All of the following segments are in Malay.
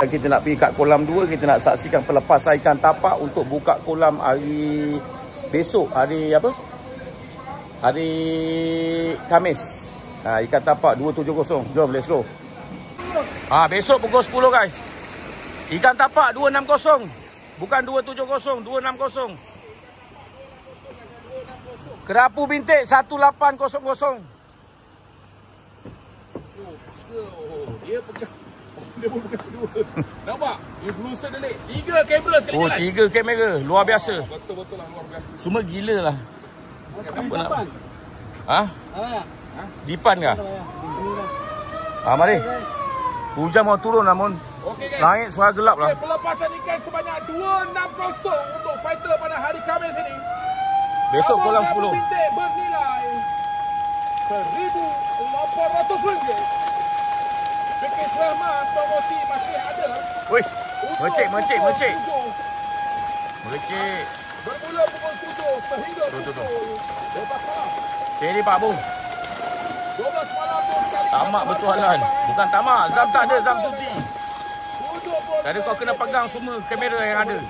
Kita nak pergi kat kolam 2, kita nak saksikan pelepasan ikan tapak untuk buka kolam hari besok, hari apa? Hari Khamis. Ikan tapak 270. Jom, let's go. Besok pukul 10 guys. Ikan tapak 260. Bukan 270, 260. Kerapu bintik 1800. Dia pun bukan 2. Nampak? Influencer delik. 3 kamera sekali jalan. 3 kamera. Luar biasa. Betul-betul lah luar biasa. Semua gila lah. Apa nak? Dipan kah? Mari. Hujan mau turun namun langit suara gelap lah. Pelepasan ikan sebanyak 260 untuk fighter pada hari Khamis ini. Besok kolam 10. Bernilai RM1,800. Package Rahmat promosi masih ada. Wish, mercik. Mercik. Bermula pukul 7 sehingga pukul 12 malam. Seri Pak Bung. 12 malam tu sekali. Tamak bertualan. Bukan tamak, Zam tak ada, Zam cuti. Jadi kau kena pegang semua kamera yang ada.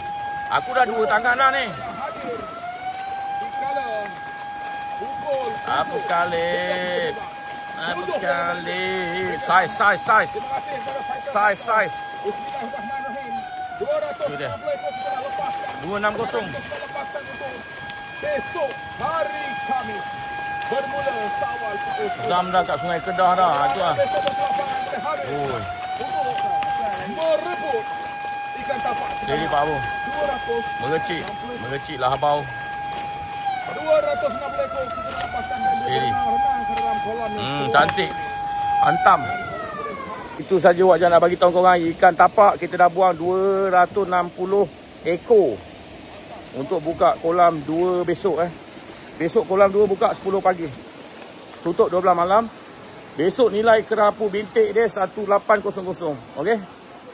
Aku dah 2 tangan dah ni. Apa kali? Size. Bismillahirrahmanirrahim. Tu dia. 260. Besok hari Khamis bermula seawal pukul 10. Zam dah kat Sungai Kedah dah. Itu lah. Oh. Merebut ikan tapak. Seri Pak Abu. 200. Mercik lah habau. 260 ekor kita lepaskan seri. Renang ke dalam kolam yang cantik. Hantam. Itu saja Wak Jan nak bagi tahu korang. Ikan tapak kita dah buang 260 ekor untuk buka kolam 2 besok. Besok kolam 2 buka 10 pagi. Tutup 12 malam. Besok nilai kerapu bintik dia 1800. Okey.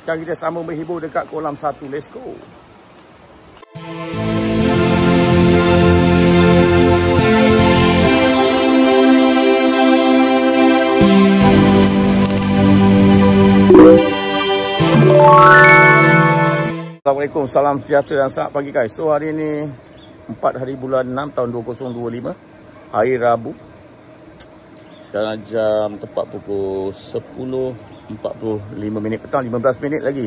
Sekarang kita sama berhibur dekat kolam 1. Let's go. Assalamualaikum, salam sejahtera dan selamat pagi guys. So hari ini 4 hari bulan 6 tahun 2025, hari Rabu. Sekarang jam tepat pukul 10.45 petang, 15 minit lagi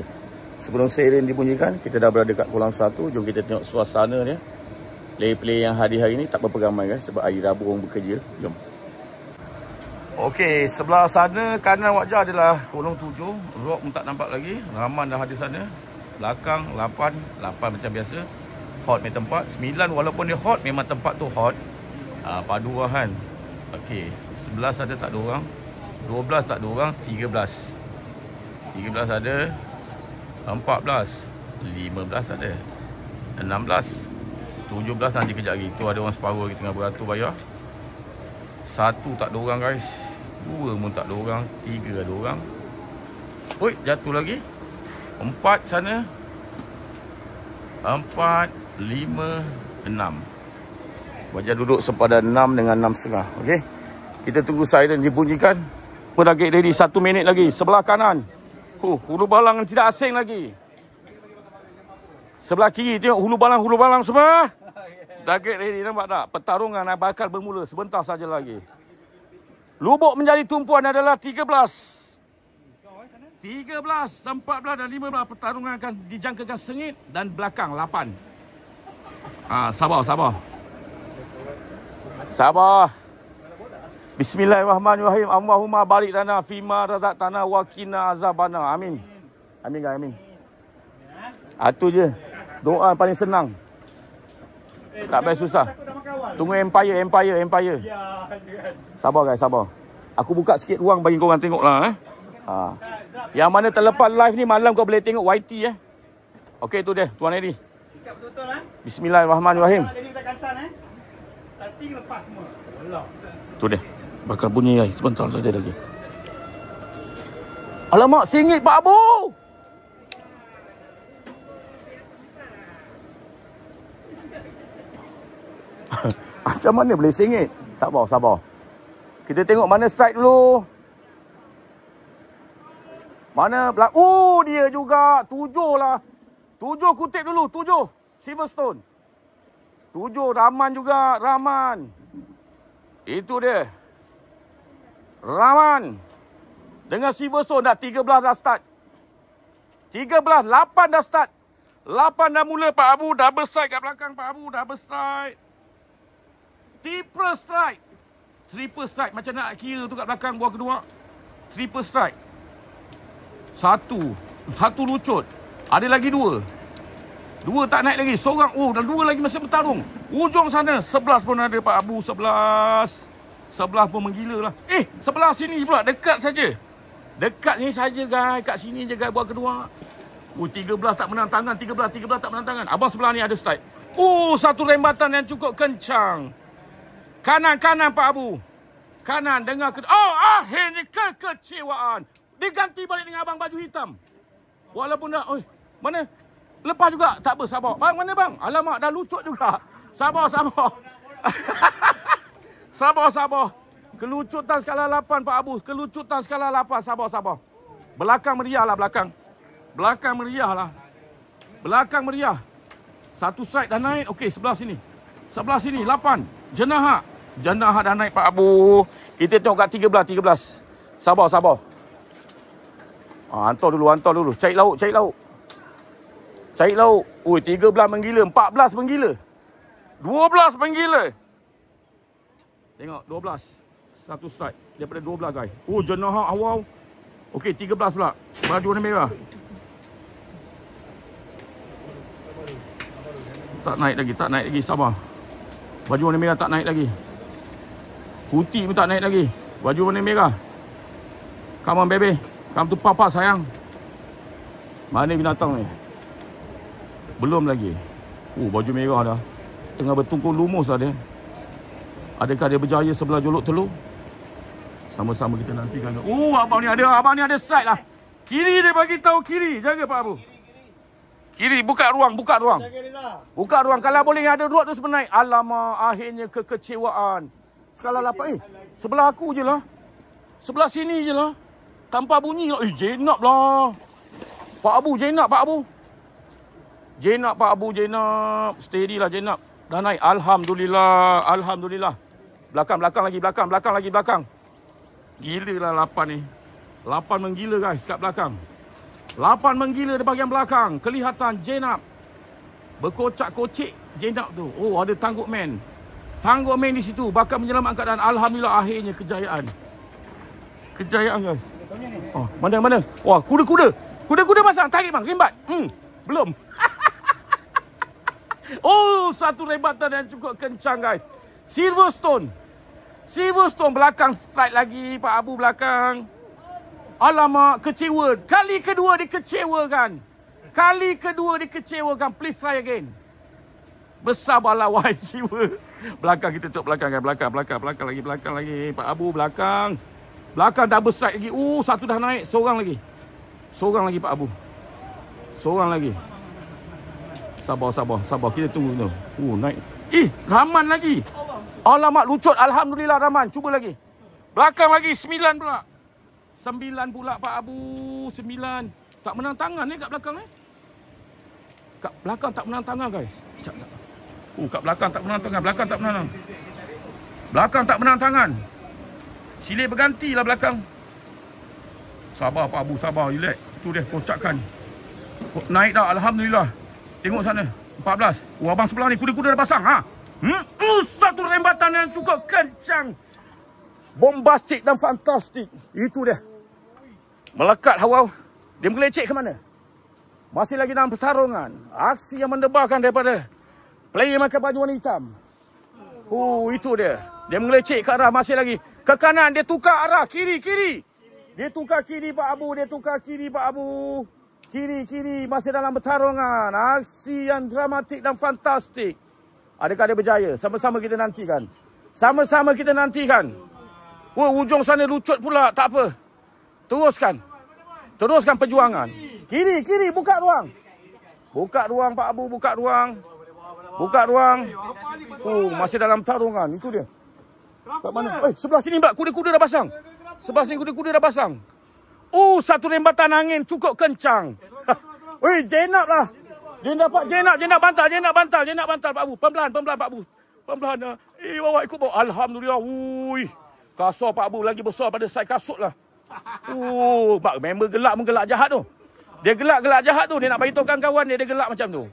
sebelum siren dibunyikan. Kita dah berada dekat kolam 1. Jom kita tengok suasana dia. Play-play yang hari-hari ni tak berapa ramai guys, sebab hari Rabu orang bekerja. Jom. Okey, sebelah sana kanan wajah adalah kolong 7. Rock pun tak nampak lagi. Rahman dah ada sana. Belakang 8 macam biasa. Hot punya tempat. 9 walaupun dia hot, memang tempat tu hot. Padu lah kan. Okey, 11 ada tak ada orang. 12 tak ada orang. 13 ada. 14 15 ada. 16 17 nanti kejap lagi. Tu ada orang separuh lagi tengah beratur bayar. 1 tak ada orang guys. 2 pun tak ada orang. 3 ada orang. Oi, jatuh lagi. 4 sana. 4, 5, 6. Wajah duduk sepadan 6 dengan 6,5. Okey. Kita tunggu siren dibunyikan. Target ready 1 minit lagi. Sebelah kanan. Hulu balang tidak asing lagi. Sebelah kiri tengok hulu balang semua. Target ready, nampak tak? Pertarungan bakal bermula sebentar saja lagi. Lubuk menjadi tumpuan adalah 13, 14 dan 15. Pertarungan akan dijangkakan sengit dan belakang 8. Sabar. Bismillahirrahmanirrahim. Allahumma barik lana fima razaqtana wa qina azabana. Amin. Amin. Itu je. Doa paling senang. Tak payah susah. Tunggu Empire. Sabar guys, sabar. Aku buka sikit ruang bagi korang tengok lah. Yang mana terlepas live ni malam kau boleh tengok YT. Okey, tu dia Tuan Edi. Bismillahirrahmanirrahim. Tu dia. Bakal bunyi guys. Sebentar saja lagi. Alamak, singit Pak Abu. Macam mana boleh singit? Sabar. Kita tengok mana strike dulu. Mana dia juga. 7 lah. 7 kutip dulu. 7. Silverstone. 7 Rahman juga. Rahman. Itu dia. Rahman. Dengan Silverstone dah 13 dah start. 13. 8 dah start. 8 dah mula Pak Abu. Double strike kat belakang Pak Abu. Double strike. Triple strike. Triple strike. Macam nak kira tu kat belakang buah kedua. Triple strike. Satu lucut. Ada lagi 2. 2 tak naik lagi. Seorang. Dan 2 lagi masih bertarung. Ujung sana. 11 pun ada Pak Abu. 11 pun menggila lah. Sebelah sini pula. Dekat saja. Dekat ni saja guys. Kat sini je guys buah kedua. 13 tak menang tangan. 13 tak menang tangan. Abang sebelah ni ada strike. Satu rembatan yang cukup kencang. Kanan Pak Abu. Kanan dengar akhirnya kekecewaan. Diganti balik dengan abang baju hitam. Walaupun dah mana? Lepas juga. Tak apa, sabar. Bang, mana bang? Alamak, dah lucut juga. Sabar. Sabar. Kelucutan skala 8 Pak Abu. Kelucutan skala 8. Sabar. Belakang meriah lah belakang. Belakang meriah. Satu side dah naik. Okey, sebelah sini. 8. Jenahak dah naik Pak Abu. Kita tengok kat 13. Sabar. Hantar dulu. Cari lauk. 13 menggila. 14 menggila. 12 menggila. Tengok, 12. Satu strike. Daripada 12 guys. Jenahak awal. Okey, 13 pula. Baju warna merah. Tak naik lagi. Sabar. Baju warna merah tak naik lagi. Putih pun tak naik lagi. Baju warna merah. Come on baby. Come to papa sayang. Mana binatang ni? Belum lagi. Baju merah dah. Tengah bertungkung lumus dah dia. Adakah dia berjaya sebelah jolok telur? Sama-sama kita nantikan. Abang ni ada strike lah. Kiri dia bagi tahu kiri. Jaga Pak Abu. Kiri, buka ruang. Buka ruang. Kalau boleh ada ruang tu sebenarnya. Alamak, akhirnya kekecewaan. Skala 8. Sebelah aku je lah. Sebelah sini je lah. Tanpa bunyi lah. Jenab lah. Pak Abu. Steady lah Jenab. Dah naik. Alhamdulillah. Belakang lagi. Gila lah 8 ni. 8 menggila guys kat belakang. 8 menggila di bahagian belakang. Kelihatan Jenab. Berkocak-kocik Jenab tu. Ada Tangguk Man di situ. Bakal menyelamatkan keadaan. Alhamdulillah akhirnya kejayaan guys. Mana? Kuda pasang. Tarik bang. Rimbat. Belum. Satu rebatan yang cukup kencang guys. Silverstone belakang strike lagi. Pak Abu belakang. Alamak, kecewa. Kali kedua dikecewakan. Please try again. Bersabarlah wahai jiwa. Belakang kita tengok belakang kan. Belakang lagi. Pak Abu belakang. Belakang dah besar lagi. Satu dah naik. Seorang lagi Pak Abu. Sabar. Kita tunggu tu. Naik. Rahman lagi. Alamak, lucut. Alhamdulillah Rahman. Cuba lagi. Belakang lagi. 9 pula. 9 pula Pak Abu. 9. Tak menang tangan ni kat belakang ni. Kat belakang tak menang tangan guys. Sekejap. Kat belakang tak menang tangan. Belakang tak menang tangan. Silih berganti lah belakang. Sabar Pak Abu. Relax. Itu dia kocakkan. Naik dah. Alhamdulillah. Tengok sana. 14. Abang sebelah ni kuda-kuda dah pasang. Satu rembatan yang cukup kencang. Bombastik dan fantastik. Itu dia. Melekat hawa. Dia mengelecek ke mana? Masih lagi dalam pertarungan. Aksi yang mendebarkan daripada player pakai baju warna hitam. Itu dia. Dia mengelecek ke arah masih lagi. Ke kanan. Dia tukar arah. Kiri. Dia tukar kiri Pak Abu. Kiri. Masih dalam pertarungan. Aksi yang dramatik dan fantastik. Adakah dia berjaya? Sama-sama kita nantikan. Ujung sana lucut pula. Tak apa. Teruskan perjuangan. Kiri. Buka ruang Pak Abu. Buka ruang. Masih dalam pertarungan. Itu dia. Kat mana? Sebelah sini mbak. Kuda-kuda dah pasang. Satu rembatan angin cukup kencang. Wih, Jenab lah. Dia dapat Jenab bantal Pak Abu. Pelan-pelan Pak Abu. Pelan-pelan. Bawa ikut bawa. Alhamdulillah. Ui. Kasut Pak Abu lagi besar pada saiz kasut lah. Pak member gelak menggelak jahat tu. Dia gelak jahat tu. Dia nak beritahu kawan-kawan dia gelak macam tu.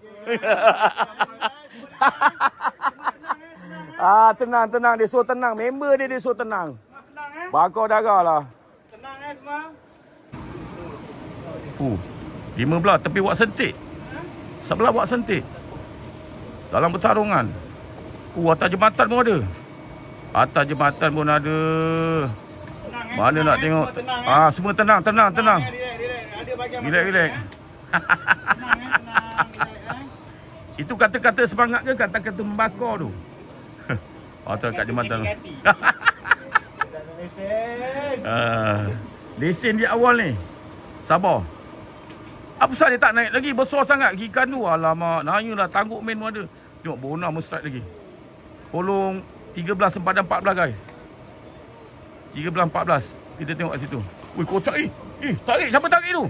Tenang. Dia suruh tenang. Member dia suruh tenang. Bakar darah lah. Tenang semua. 15 tepi buat sentik. Sebelah buat sentik. Dalam pertarungan. Atas jembatan pun ada. Atas jembatan pun ada. Mana nak tengok. Semua tenang. Relax. Itu kata-kata semangat ke kata-kata membakar tu? Atas kat jembatan tu. Lesen dia awal ni. Sabar. Apa pasal dia tak naik lagi? Besar sangat ikan tu. Alamak, nanyalah tangguh main pun ada. Tengok Bona mau strike lagi. Kolong 13 sempadan 14 guys. 13-14. Kita tengok kat situ. Wih, kocak tarik. Siapa tarik tu?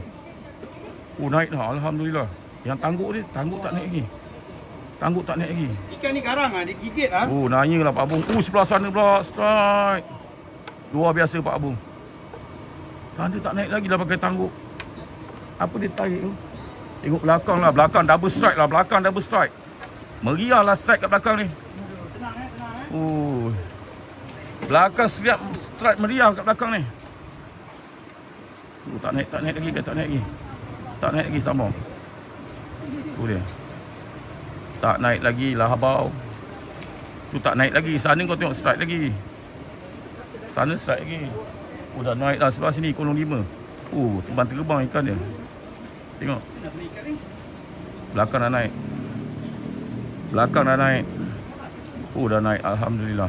Naik dah. Alhamdulillah. Yang tangguk dia, tangguk tak naik lagi. Ikan ni karang dia gigit Nanyalah Pak Abung. Sebelah sana pula strike. Luar biasa Pak Abung. Tanda tak naik lagi dah pakai tangguk. Apa dia tarik tu? Tengok belakang lah. Belakang double strike. Meriah lah strike kat belakang ni. Tenang. Belakang siap strike meriah kat belakang ni. Tak naik lagi sama. Tu dia. Tak naik lagi lah habau. Tu tak naik lagi. Sana kau tengok strike lagi. Sana strike lagi. Dah naik dah sebelah sini kolong 5. Terbang ikan dia. Tengok. Belakang dah naik. Dah naik. Alhamdulillah.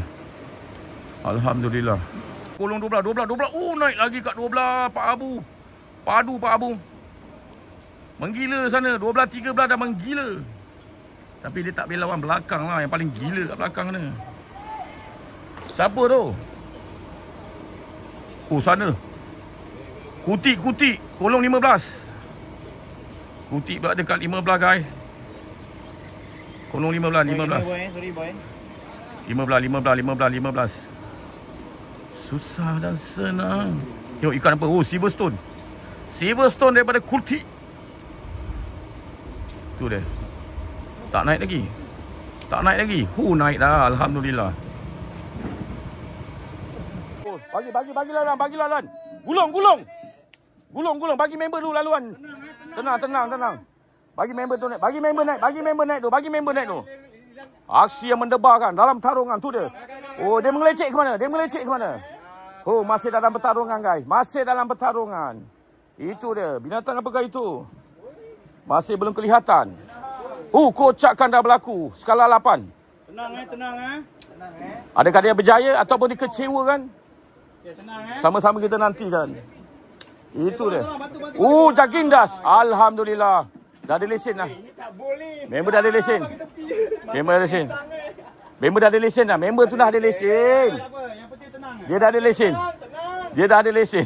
Kolong 12. Naik lagi kat 12 Pak Abu. Padu Pak Abu. Menggila sana. 12-13 dah menggila. Tapi dia tak boleh lawan belakang lah. Yang paling gila kat belakang sana. Siapa tu? Sana. Kutik. Kolong 15. Kutik pula dekat 15 guys. Kolong 15. Sorry boy. 15. Susah dan senang. Tengok ikan apa? Silverstone daripada Kutik. Tu dia. Tak naik lagi. Naik dah. Alhamdulillah. Bagilah lan. Gulung. Bagi member dulu laluan. Tenang. Bagi member naik tu. Aksi yang mendebarkan dalam pertarungan tu dia. Dia mengelecek ke mana? Masih dalam pertarungan guys. Itu dia. Binatang apakah itu? Masih belum kelihatan. Kocakan dah berlaku. Skala 8. Tenang. Adakah dia berjaya ataupun dikecewakan? Tenang Sama-sama kita nantikan. Itu dia. Jagindas. Alhamdulillah. Dah ada lesen lah. Member dah ada lesen. Member tu dah ada lesen. Dia dah ada lesen.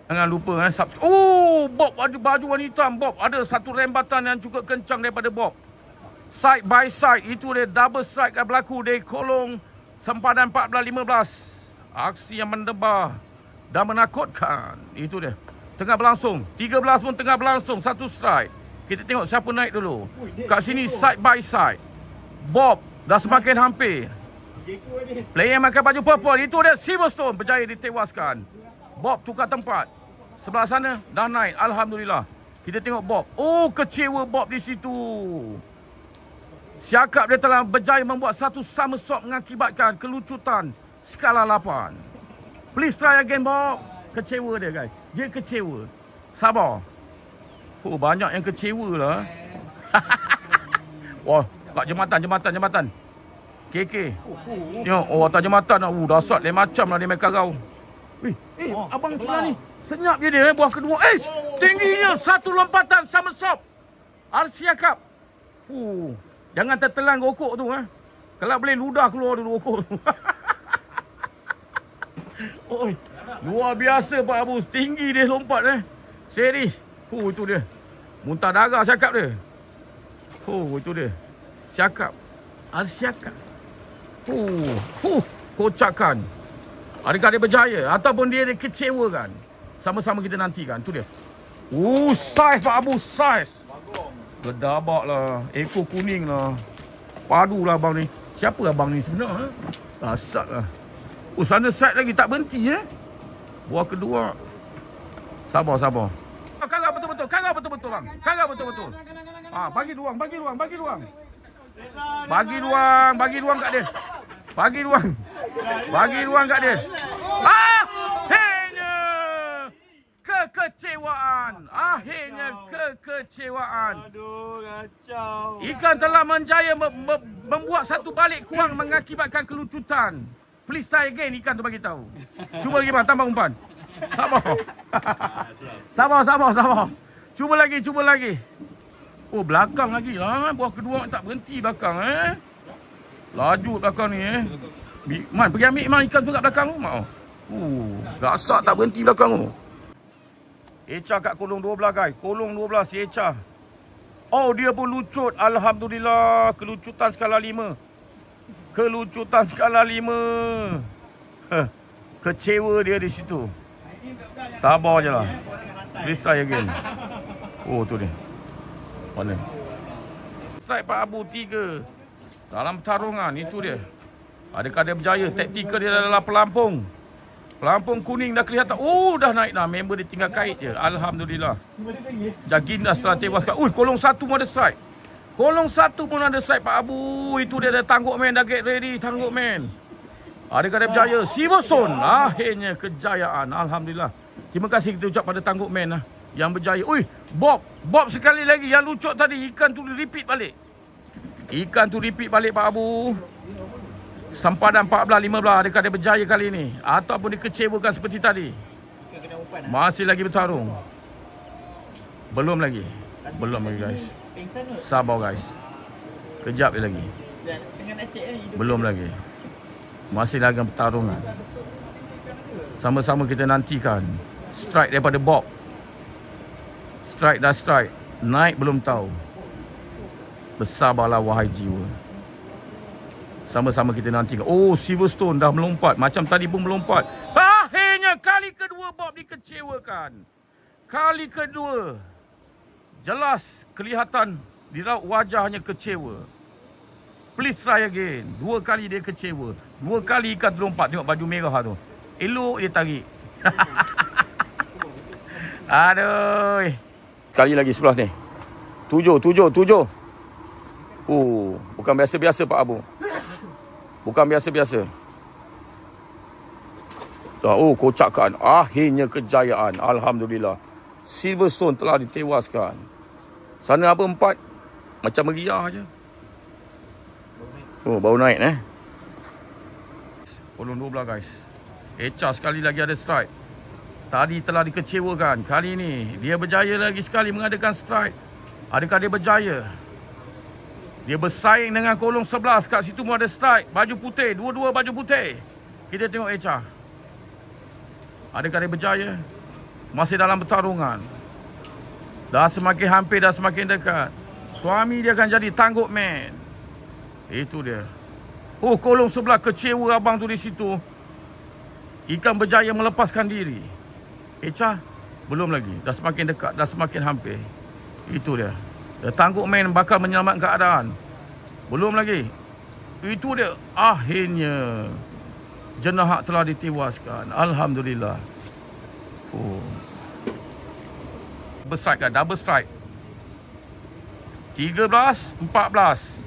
Jangan lupa subscribe. Bob ada baju warna hitam. Bob ada satu rembatan yang cukup kencang daripada Bob. Side by side. Itu dia double strike yang berlaku di kolong sempadan 14-15. Aksi yang mendebar dan menakutkan. Itu dia. Tengah berlangsung. 13 pun tengah berlangsung. Satu strike. Kita tengok siapa naik dulu. Kat sini side by side. Bob dah semakin hampir. Player makan baju purple. Itu dia Silverstone berjaya ditewaskan. Bob tukar tempat. Sebelah sana dah naik. Alhamdulillah. Kita tengok Bob. Kecewa Bob di situ. Siakap dia telah berjaya membuat satu somersault mengakibatkan kelucutan skala 8. Please try again Bob. Kecewa dia guys. Dia kecewa. Sabar. Banyak yang kecewa lah. Kat jembatan. KK. Tengok. Atas jembatan. Dahsyat. Dia macam lah dia main karau. Abang Cina ni. Senyap je dia buah kedua. Tingginya. Satu lompatan somersault. Siakap. Jangan tertelan rokok tu. Kalau boleh ludah keluar dulu rokok tu. Luar biasa Pak Abu. Tinggi dia lompat Seri. Itu dia. Muntah darah siakap dia. Itu dia. Siakap. Siakap. Kocakan. Adakah dia berjaya ataupun dia dikecewakan? Sama-sama kita nantikan. Itu dia. Saiz Pak Abu, saiz. Gedabak lah. Ekor kuning lah. Padu lah abang ni. Siapa abang ni sebenarnya? Asat lah. Sana side lagi tak berhenti Buah kedua. Sabar. Karang betul-betul. Karang betul-betul bang. Karang betul-betul. Bagi ruang. Bagi ruang kat dia. Bagi ruang kat dia. Akhirnya kekecewaan. Aduh, kacau. Ikan telah menjaya membuat satu balik kurang mengakibatkan kelucutan. Please try again, ikan tu bagi tahu. Cuba lagi bang, tambah umpan. Sabar. Cuba lagi. Belakang lagi lah. Buah kedua tak berhenti belakang Laju belakang ni Man, pergi ambil Man ikan tu kat belakang tu. Rasak tak berhenti belakang tu. Echa kat kolong 12 guys. Kolong 12 si Echa. Dia pun lucut. Alhamdulillah. Kelucutan skala 5. Kecewa dia di situ. Sabar je lah. Please try again. Tu dia. Mana? Side Pak Abu 3. Dalam pertarungan. Itu dia. Adakah dia berjaya? Taktikal dia adalah pelampung. Pelampung kuning dah kelihatan. Dah naik dah. Member dia tinggal kait je. Alhamdulillah. Jaginda setelah tewaskan. Kolong 1 pun ada strike. Kolong 1 pun ada strike Pak Abu. Itu dia dah tangguk man. Dah get ready. Tangguk man. Adakah dia berjaya? Silverstone. Akhirnya kejayaan. Alhamdulillah. Terima kasih kita ucap pada tangguk man yang berjaya. Bob. Bob sekali lagi. Yang lucut tadi. Ikan tu repeat balik. Pak Abu. Sempadan 14-15. Adakah dia berjaya kali ini? Ataupun dikecewakan seperti tadi? Masih lagi bertarung. Belum lagi guys. Sabar guys. Kejap lagi. Belum lagi. Masih lagi pertarungan. Sama-sama kita nantikan. Strike daripada Bob. Strike dah strike. Naik belum tahu. Bersabarlah wahai jiwa. Sama-sama kita nantikan. Silverstone dah melompat. Macam tadi pun melompat. Akhirnya kali kedua Bob dikecewakan. Kali kedua. Jelas kelihatan di raut wajahnya kecewa. Please try again. 2 kali dia kecewa. 2 kali ikan terlompat. Tengok baju merah tu. Elok dia tarik. Aduh. Kali lagi sebelah ni. 7. Bukan biasa-biasa Pak Abu. Bukan biasa-biasa. Kocakan. Akhirnya kejayaan. Alhamdulillah. Silverstone telah ditewaskan. Sana apa 4? Macam meriah je. Baru naik Kolong 12 guys. Echa sekali lagi ada strike. Tadi telah dikecewakan. Kali ini dia berjaya lagi sekali mengadakan strike. Adakah dia berjaya? Dia bersaing dengan kolong 11. Kat situ pun ada strike. Baju putih. Dua-dua baju putih. Kita tengok Echa. Adakah dia berjaya? Masih dalam pertarungan. Dah semakin hampir, dah semakin dekat. Suami dia akan jadi tangguk man. Itu dia. Kolong sebelah kecewa abang tu di situ. Ikan berjaya melepaskan diri. Echa, belum lagi. Dah semakin dekat, dah semakin hampir. Itu dia. Tangguk man bakal menyelamatkan keadaan. Belum lagi. Itu dia. Akhirnya jenahak telah ditewaskan. Alhamdulillah. Berstrike kan? Double strike. 13, 14.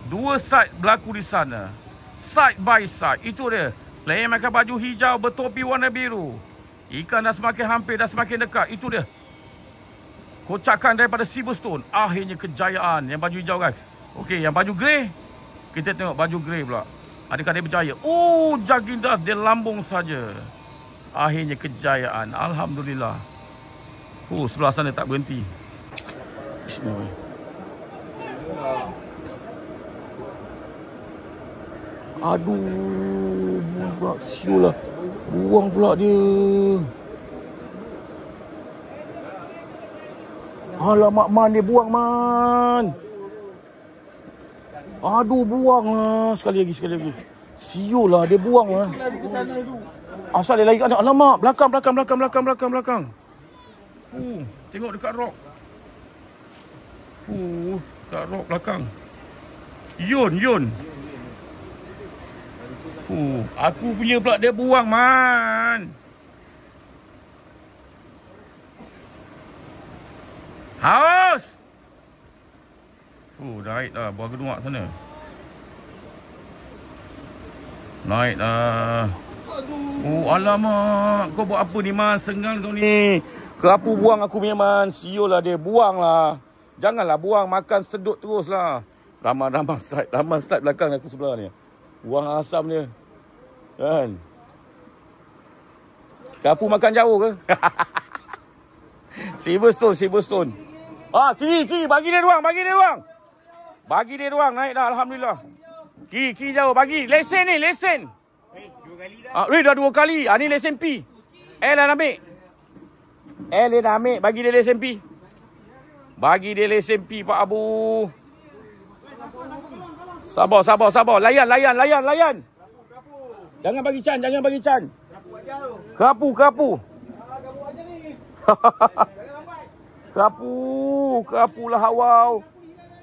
2 side berlaku di sana. Side by side. Itu dia. Player pakai baju hijau bertopi warna biru. Ikan dah semakin hampir, dah semakin dekat. Itu dia. Kocakan daripada Silverstone. Akhirnya kejayaan. Yang baju hijau guys. Okey, yang baju grey. Kita tengok baju grey pula. Adakah dia berjaya? Jaginda dia lambung saja. Akhirnya kejayaan. Alhamdulillah. Sebelah sana tak berhenti. Bismillah. Aduh, buat siul lah. Buang pula dia. Alamak, Man dia buang, Man. Aduh, buang lah. Sekali lagi. Siul lah, dia buang lah. Asal dia lari kat sana. Alamak, belakang. Tengok dekat rock. Dekat rock belakang. Yun. Aku punya pula dia buang, Man. Haus. Naik dah. Buah geduak sana. Naik dah. Alamak. Kau buat apa ni, Man? Sengal kau ni. Kerapu buang aku punya, Man. Siul lah dia. Buang lah. Janganlah buang. Makan sedut terus lah. Ramai start belakang aku sebelah ni. Buang asam dia. Kan? Kerapu makan jauh ke? Silverstone. Kiri. Bagi dia ruang. Naik dah, Alhamdulillah. Kiri jauh. Bagi. Lesen. Dua kali dah. Dah 2 kali. Ni lesen P. L dah ambil. Bagi dia lesen P. Pak Abu. Sabar. Layan. Jangan bagi Chan. Kerapu. Kerapu lah hawau.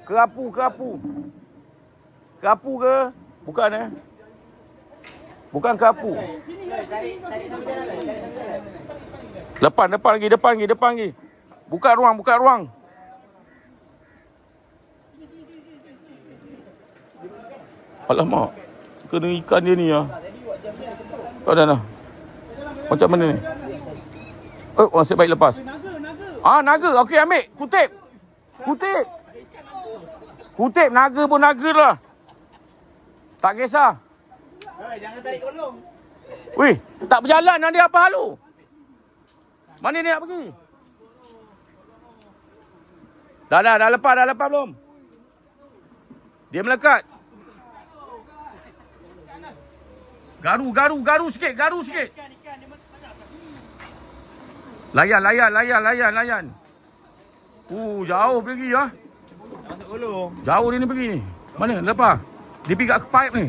Kerapu ke? Bukan Bukan kerapu. Depan lagi. Buka ruang. Alamak. Kena ikan dia ni lah. Kau dah lah. Macam mana ni? Nasib baik lepas. Naga. Okey, ambil. Kutip. Naga pun naga lah. Tak kisah. Jangan tarik kolong. Wih, tak berjalan. Dia apa halu? Mana dia nak pergi? Dah lepas belum? Dia melekat. Garu sikit. Layan. Jauh pergi ya. Jauh dia ni pergi ni. Mana? Lepas. Dia pergi kat pipe ni.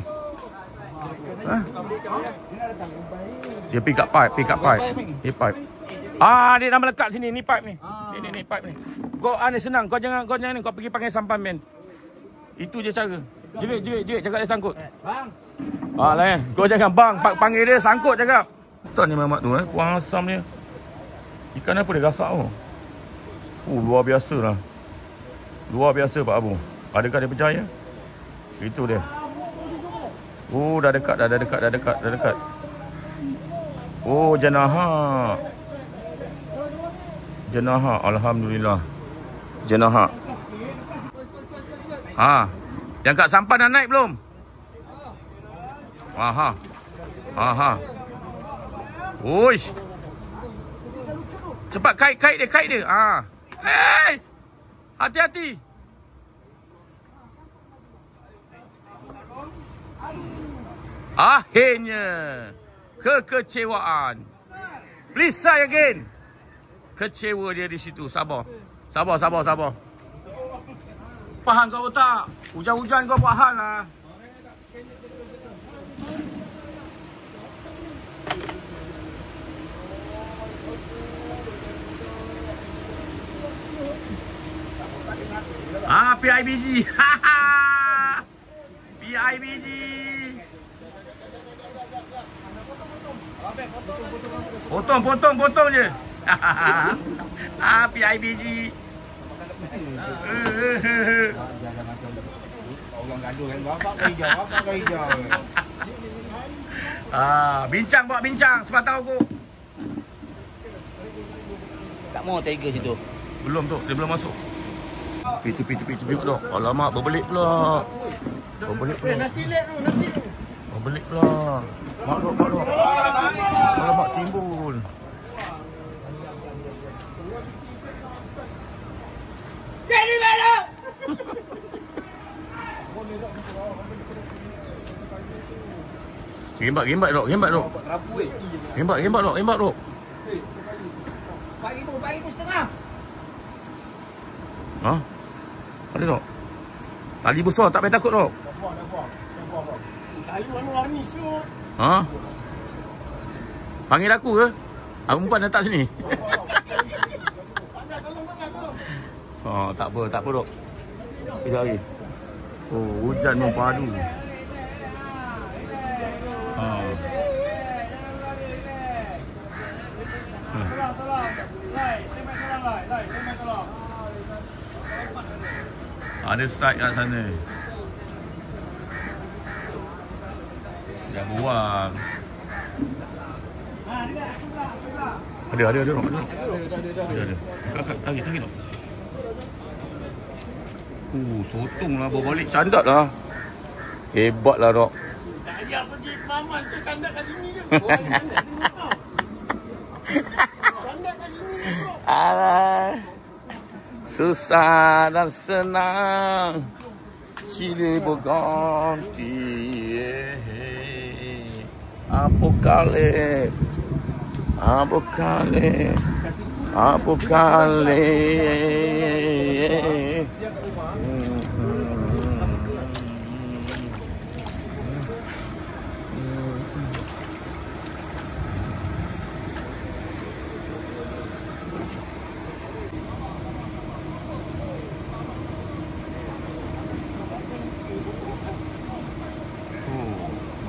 Dia pergi kat pipe. Dia dah melekat sini. Ni pipe ni. Ni pipe ni. Kau senang. Kau jangan ni. Kau pergi panggil sampan man. Itu je cara. Jerit. Cakap dia sangkut. Bang. Lain. Kau jangan bang. Panggil dia sangkut cakap. Tak ni Mamat tu kuang asam dia. Ikan apa dia gasak tu? Luar biasa lah. Luar biasa Pak Abu. Adakah dia berjaya? Itu dia. Dah dekat. Jenaha. Alhamdulillah. Jenaha. Yang kat sampan dah naik belum? Uish. Cepat kait dia. Hey! Hati-hati. Akhirnya kekecewaan. Please try again. Kecewa dia di situ. Sabar. Faham kau tak? Hujan-hujan kau buat hal lah. PIBG. PIBG. Potong je. PIBG. Orang gaduh kan bapak kau hijau. Bincang sebab tahu aku. Tak mau tiger situ. Belum tu, dia belum masuk. Tepi tu. Alamak, berbelik pula. Nasi lek tu. Berbelik pula. Makluk. Alamak, timbul. Jadi mana? Gembat dok. Gembat dok. 4,000 setengah. Ha? Ada dok. Tali besar tak payah takut dok. Tali warna-warni siut. Ha? Panggil aku ke? Aku perempuan letak sini. Oh, tak apa dok. Kejap lagi. Oh, hujan mempadu. Ha. Ada strike kat sana. Jangan buang. Ada dok. Ada. Tarik dok. Sotong lah bawa balik. Candak lah. Hebat lah dok. Tak payah pergi ke Maman tu, candak kat sini je. Candak kat sini je bro. Alah. Susah dan senang silih berganti. Apa kali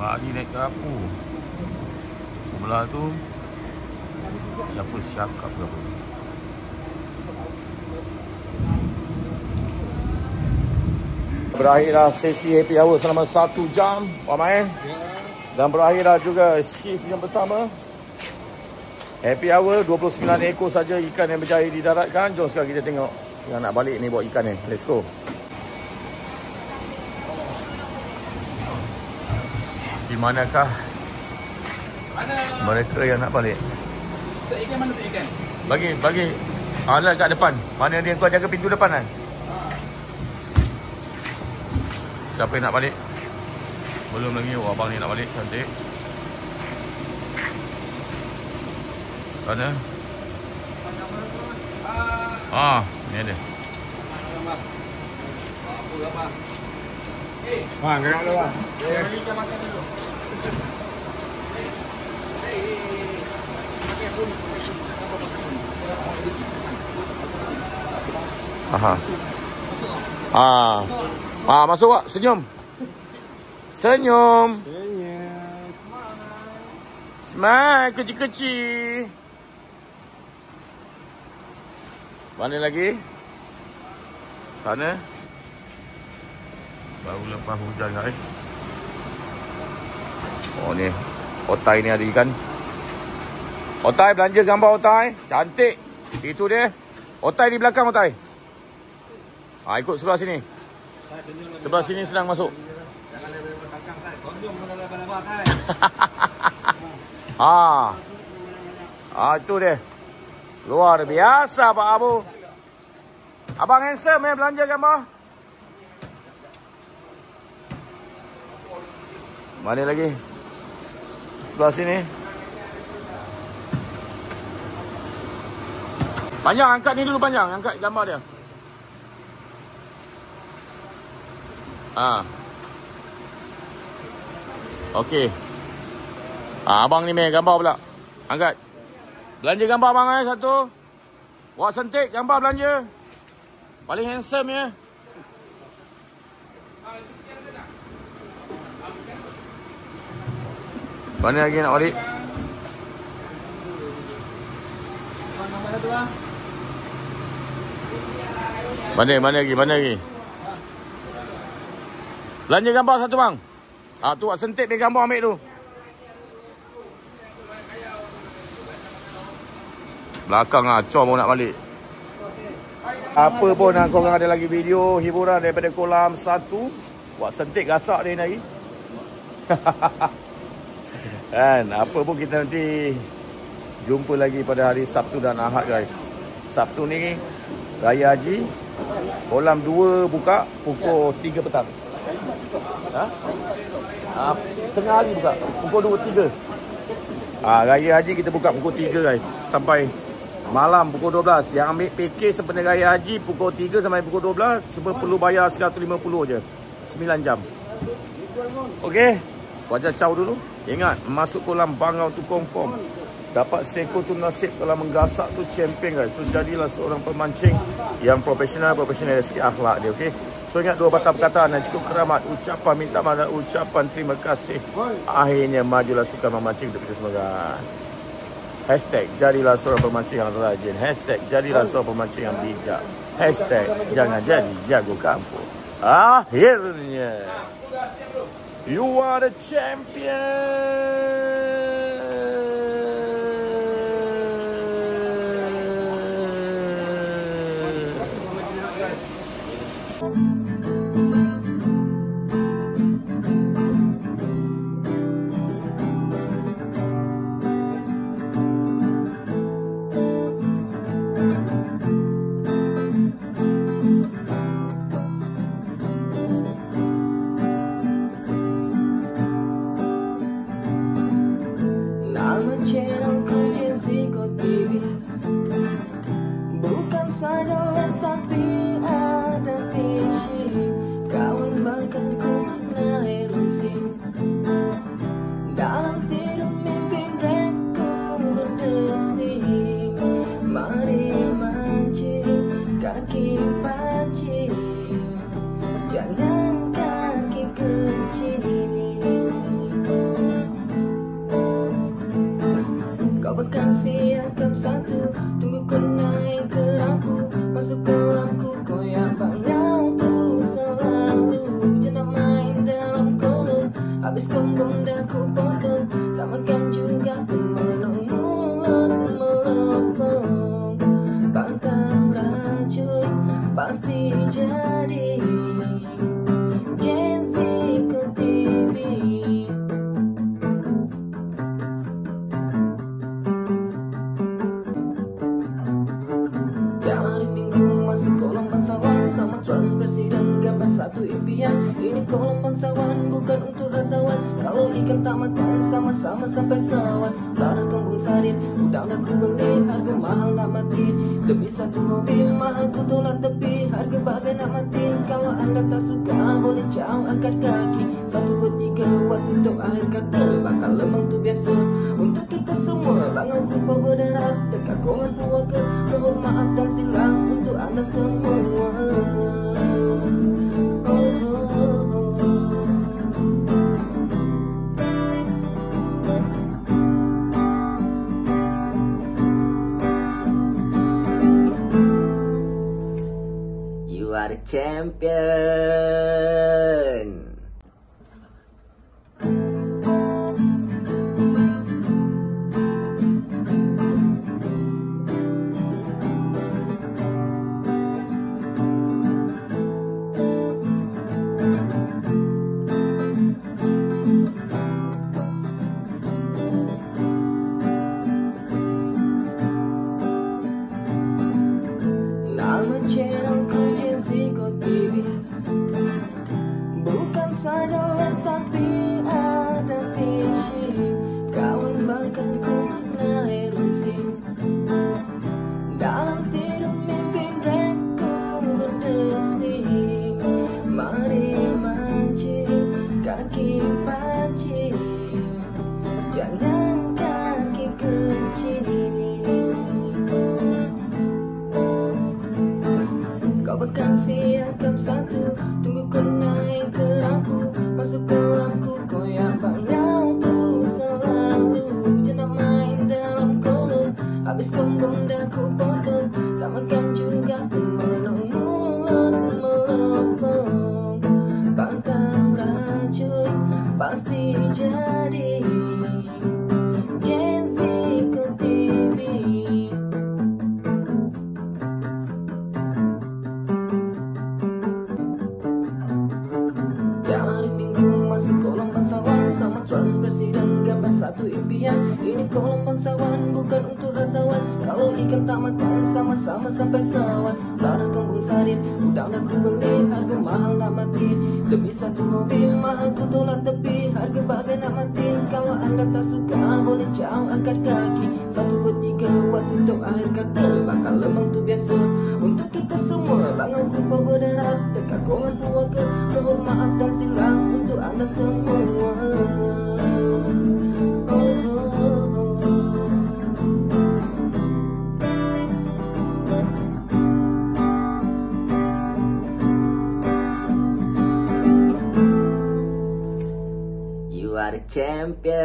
Mari naik ke apa? Sebelah tu siapa siakap ke apa? Berakhirlah sesi happy hour selama 1 jam, Pak Main. Dan berakhirlah juga shift yang pertama. Happy hour 29 ekor saja ikan yang berjaya didaratkan. Jom sekarang kita tengok yang nak balik ni bawa ikan ni. Let's go. Di manakah mereka yang nak balik? Tak ikan mana tak ikan? Bagi alat kat depan. Mana dia kau jaga pintu depan kan? Siapa yang nak balik? Belum lagi. Oh, abang ni nak balik. Cantik. Sana. Ni ada. Bang, gerak dulu bang. Kita makan dulu. Masuk Pak. Senyum. Smile kecil-kecil. Mana lagi? Sana. Baru lepas hujan guys. Oh ni. Otai ni ada ikan. Otai, belanja gambar Otai. Cantik. Itu dia. Otai di belakang Otai. Ikut sebelah sini. Sebelah sini senang masuk. Jangan lebar belakang kan. Konjung pun lebar-lebar kan. Itu dia. Luar biasa Pak Abu. Abang handsome belanja gambar. Mana lagi? Sebelah sini. Panjang, angkat ni dulu panjang. Angkat gambar dia. Okey. Abang ni main gambar pula. Angkat. Belanja gambar abang satu. Wak sentik gambar belanja. Paling handsome ya. Mana lagi nak balik? Mana lagi? Belanja gambar satu bang. Tu Wak sentik dia gambar ambil tu. Belakang com mau nak balik. Apa pun korang ada lagi video hiburan daripada kolam 1. Wak sentik gasak dia ni. Kan, apa pun kita nanti jumpa lagi pada hari Sabtu dan Ahad guys. Sabtu ni Raya Haji. Kolam 2 buka pukul 3 petang. Tengah hari buka. Pukul 2, 3. Raya Haji kita buka pukul 3 guys. Sampai malam pukul 12. Yang ambil package sepenuh Raya Haji pukul 3 sampai pukul 12. Cuma perlu bayar 150 je. 9 jam. Okey. Wajar caw dulu. Ingat, masuk kolam bangau tu confirm. Dapat seko tu nasib, kalau menggasak tu champion guys. So jadilah seorang pemancing yang profesional dari segi akhlak dia, okey. So ingat dua patah perkataan yang cukup keramat, ucapan minta maaf dan ucapan terima kasih. Akhirnya majulah suka memancing untuk kita semua guys. Hashtag jadilah seorang pemancing yang rajin. Hashtag jadilah seorang pemancing yang bijak. Hashtag jangan jadi jago kampung. Akhirnya you are the champion. Bukan saja tapi ada visi, kawan bahkan ku kena ilusi. Dalam tidur mimpi ku berdesi, mari mancing kaki pancing, jangan kaki kecil. Kau bahkan siapkan satu, tunggu kau naik ke lampu, masuk kolamku koyak bangau tu selalu. Jangan main dalam kolam, habis kembung dah ku potong, tak makan juga melong-melong melopong. Pantang racun pasti jadi Jessica TV. Masuk kolam bangsawan sama Tuan Presiden, gapai satu impian. Ini kolam bangsawan bukan untuk ratawan. Kalau ikan tak makan sama-sama sampai sawan. Ladang kembung sarin udang dah ku beli, harga mahal nak mati. Demi satu mobil mahal ku tolak tepi, harga bagai nak mati. Kalau anda tak suka boleh jauh angkat kaki. 1, 2, 3 buat tutup akhir kata, bakal lemang tu biasa untuk kita semua. Bangun kumpul berdarah dekat kolam puaka, mohon maaf dan silam untuk anda semua. You are the champion. Bukan saja tapi ada visi, kawan bahkan ku kena ilusi. Dalam tidur mimpi ku berdesi, mari mancing kaki pancing, jangan kaki kecil. Kau bahkan siapkan satu, tunggu kau naik ke lampu, masuk kolamku koyak bangau tu selalu. Jangan main dalam kolam, habis kembung dah ku potong, tak makan juga melong-melong melopong. Pantang racun pasti jadi Jessica TV. Masuk kolam bangsawan sama Tuan Presiden, gapai satu impian. Ini kolam bangsawan bukan untuk ratawan. Kalau ikan tak makan sama sama-sama sampai sawan. Tanah kampung Sarit, udang dah ku beli, harga mahal nak mati. Demi satu mobil mahal ku tolak tepi, harga bagai nak mati. Kalau anda tak suka boleh jauh angkat kaki. 1, 2, 3 waktu untuk akhir kata, bakal lemang tu biasa. Untuk kita semua bangun kumpul berdarah dekat kolam keluarga. Mohon maaf dan silam untuk anda semua. You are the champion.